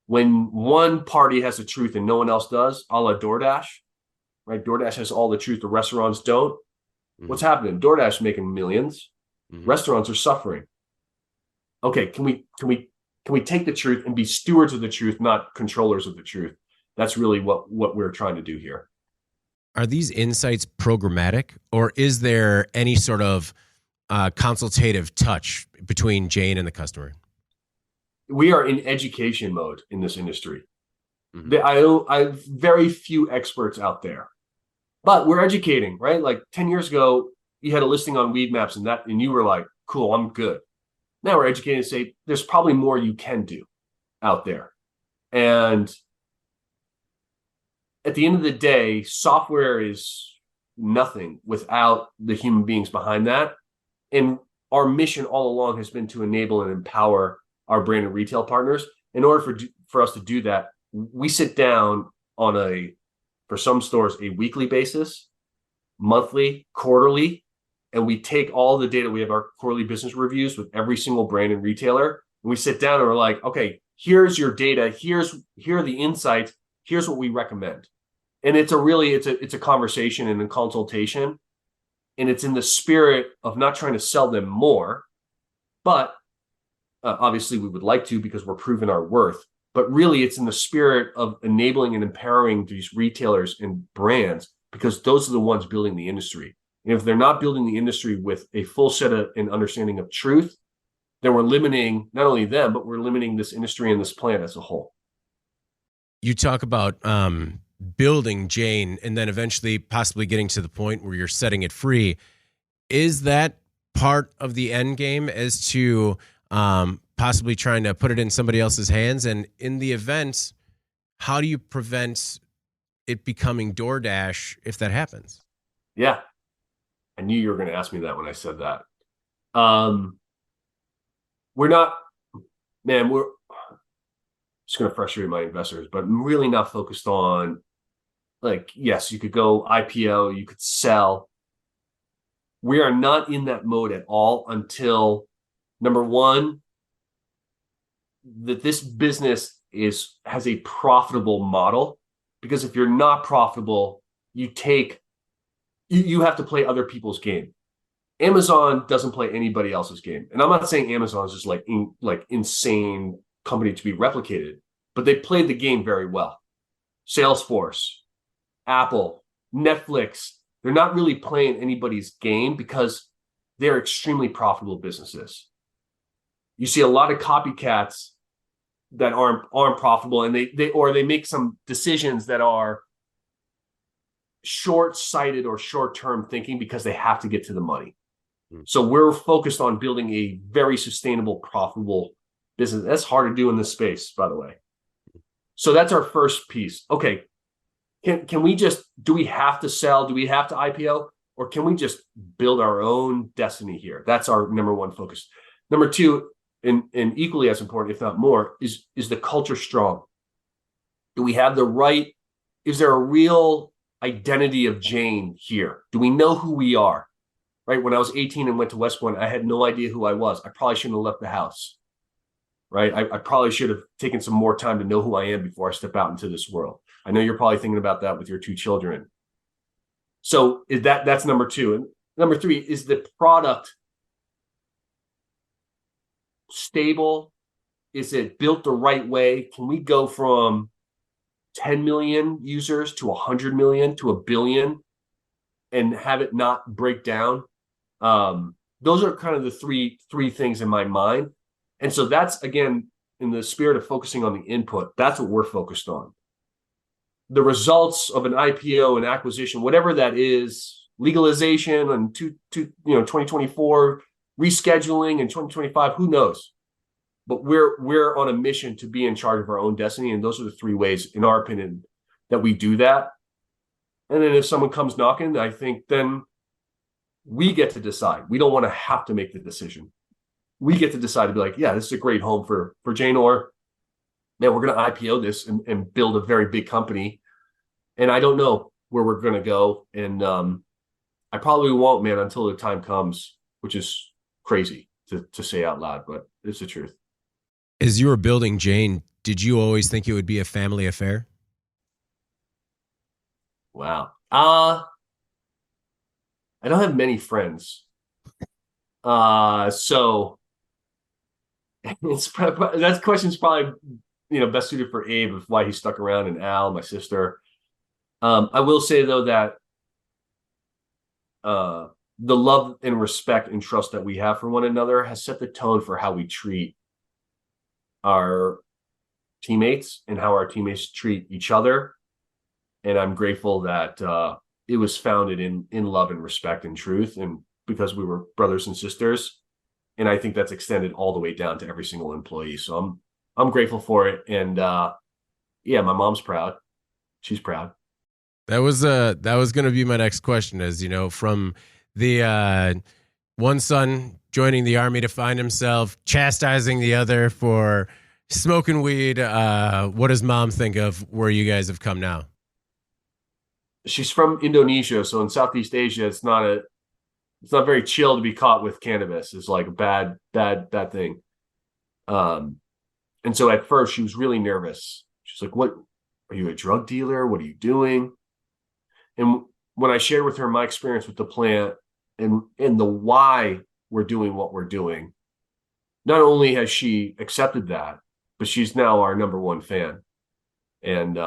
When one party has the truth and no one else does, a la DoorDash, right? DoorDash has all the truth, the restaurants don't. Mm-hmm. What's happening? DoorDash is making millions. Mm-hmm. Restaurants are suffering. Okay, can we take the truth and be stewards of the truth, not controllers of the truth? That's really what we're trying to do here. Are these insights programmatic, or is there any sort of consultative touch between Jane and the customer? We are in education mode in this industry. Mm-hmm. I have very few experts out there, but we're educating, right? Like 10 years ago, you had a listing on Weed Maps and you were like, cool, I'm good. Now we're educating to say there's probably more you can do out there. And at the end of the day, software is nothing without the human beings behind that. And our mission all along has been to enable and empower our brand and retail partners. In order for us to do that, we sit down on for some stores, a weekly basis, monthly, quarterly, and we take all the data. We have our quarterly business reviews with every single brand and retailer. And we sit down and we're like, okay, here's your data. Here are the insights. Here's what we recommend. And it's a conversation and a consultation. And it's in the spirit of not trying to sell them more, but obviously we would like to, because we're proving our worth. But really, it's in the spirit of enabling and empowering these retailers and brands, because those are the ones building the industry. And if they're not building the industry with a full set of and understanding of truth, then we're limiting not only them, but we're limiting this industry and this planet as a whole. You talk about building Jane and then eventually possibly getting to the point where you're setting it free. Is that part of the end game as to possibly trying to put it in somebody else's hands? And in the event, how do you prevent it becoming DoorDash if that happens? Yeah. I knew you were going to ask me that when I said that. We're just going to frustrate my investors, but I'm really not focused on, like, yes, you could go IPO, you could sell. We are not in that mode at all until, number one, that this business has a profitable model. Because if you're not profitable, you have to play other people's game. Amazon doesn't play anybody else's game. And I'm not saying Amazon is just like insane company to be replicated, but they played the game very well. Salesforce, Apple, Netflix, they're not really playing anybody's game because they're extremely profitable businesses. You see a lot of copycats that aren't profitable, and they make some decisions that are short-sighted or short-term thinking because they have to get to the money. So we're focused on building a very sustainable, profitable business. That's hard to do in this space, by the way. So that's our first piece. Okay, can we do we have to sell? Do we have to IPO? Or can we just build our own destiny here? That's our number one focus. Number two, and equally as important, if not more, is the culture strong? Do we have is there a real identity of Jane here? Do we know who we are? right? When I was 18 and went to West Point, I had no idea who I was. I probably shouldn't have left the house, right? I probably should have taken some more time to know who I am before I step out into this world. I know you're probably thinking about that with your 2 children. So that's number 2. And number 3, is the product stable? Is it built the right way? Can we go from 10 million users to 100 million to 1 billion and have it not break down? Those are kind of the three things in my mind. And so that's, again, in the spirit of focusing on the input, that's what we're focused on. The results of an IPO, an acquisition, whatever that is, legalization and 2024, rescheduling in 2025, who knows? But we're on a mission to be in charge of our own destiny. And those are the 3 ways, in our opinion, that we do that. And then if someone comes knocking, I think then we get to decide. We don't want to have to make the decision. We get to decide to be like, yeah, this is a great home for Jane, or man, we're going to IPO this and build a very big company. And I don't know where we're going to go. And I probably won't, man, until the time comes, which is crazy to say out loud, but it's the truth. As you were building Jane, did you always think it would be a family affair? Wow. I don't have many friends. So that question's probably, best suited for Abe, of why he stuck around, and Al, my sister. I will say though that the love and respect and trust that we have for one another has set the tone for how we treat our teammates and how our teammates treat each other. And I'm grateful that it was founded in love and respect and truth, and because we were brothers and sisters. And I think that's extended all the way down to every single employee. So I'm grateful for it. And yeah, my mom's proud. She's proud. That was going to be my next question, as from the one son joining the army to find himself, chastising the other for smoking weed. What does mom think of where you guys have come now? She's from Indonesia, so in Southeast Asia, it's not very chill to be caught with cannabis. It's like a bad thing. And so at first she was really nervous. She's like, "What, are you a drug dealer? What are you doing?" And when I shared with her my experience with the plant and the why we're doing what we're doing, not only has she accepted that, but she's now our number 1 fan. And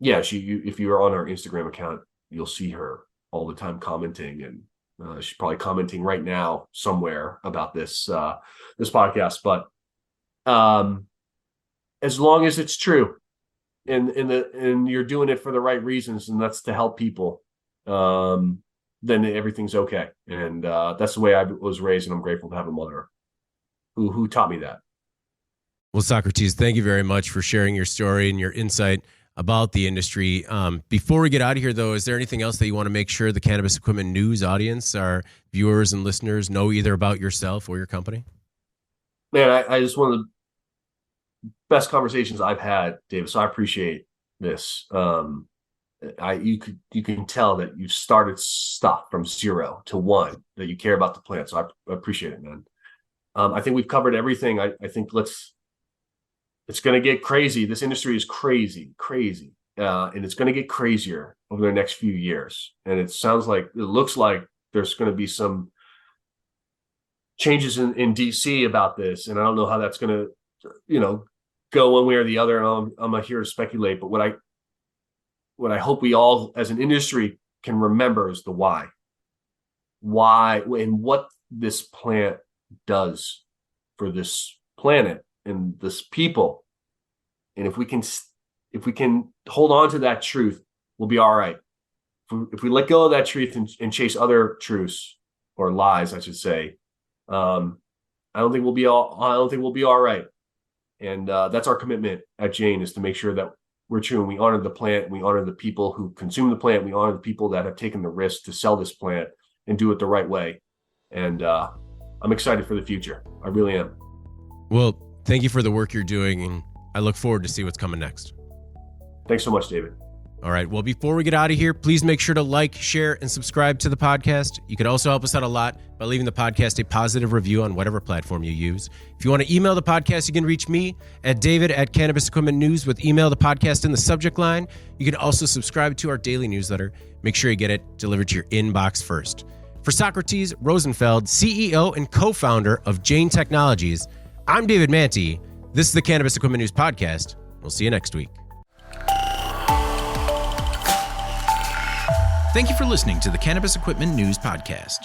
yeah, if you're on our Instagram account, you'll see her all the time commenting, and she's probably commenting right now somewhere about this podcast. But as long as it's true, and you're doing it for the right reasons, and that's to help people, then everything's okay. And that's the way I was raised, and I'm grateful to have a mother who taught me that. Well, Socrates, thank you very much for sharing your story and your insight about the industry. Before we get out of here, though, is there anything else that you want to make sure the Cannabis Equipment News audience, our viewers and listeners, know either about yourself or your company? Man, I just one of the best conversations I've had, David. So I appreciate this. You can tell that you've started stuff from 0 to 1, that you care about the plant. So I appreciate it, man. I think we've covered everything. I think it's going to get crazy. This industry is crazy. And it's going to get crazier over the next few years. And it looks like there's going to be some changes in DC about this. And I don't know how that's going to, go one way or the other. And I'm not here to speculate, but what I hope we all as an industry can remember is the why and what this plant does for this planet and this people. And if we can hold on to that truth, we'll be all right. If we let go of that truth and chase other truths, or lies, I should say, I don't think we'll be all right. And that's our commitment at Jane, is to make sure that we're true and we honor the plant, and we honor the people who consume the plant. We honor the people that have taken the risk to sell this plant and do it the right way. And I'm excited for the future. I really am. Well, thank you for the work you're doing, and I look forward to see what's coming next. Thanks so much, David. All right. Well, before we get out of here, please make sure to like, share, and subscribe to the podcast. You could also help us out a lot by leaving the podcast a positive review on whatever platform you use. If you want to email the podcast, you can reach me at David@Cannabis Equipment News with email the podcast in the subject line. You can also subscribe to our daily newsletter. Make sure you get it delivered to your inbox first. For Socrates, Rosenfeld, CEO and co-founder of Jane Technologies, I'm David Manti. This is the Cannabis Equipment News Podcast. We'll see you next week. Thank you for listening to the Cannabis Equipment News Podcast.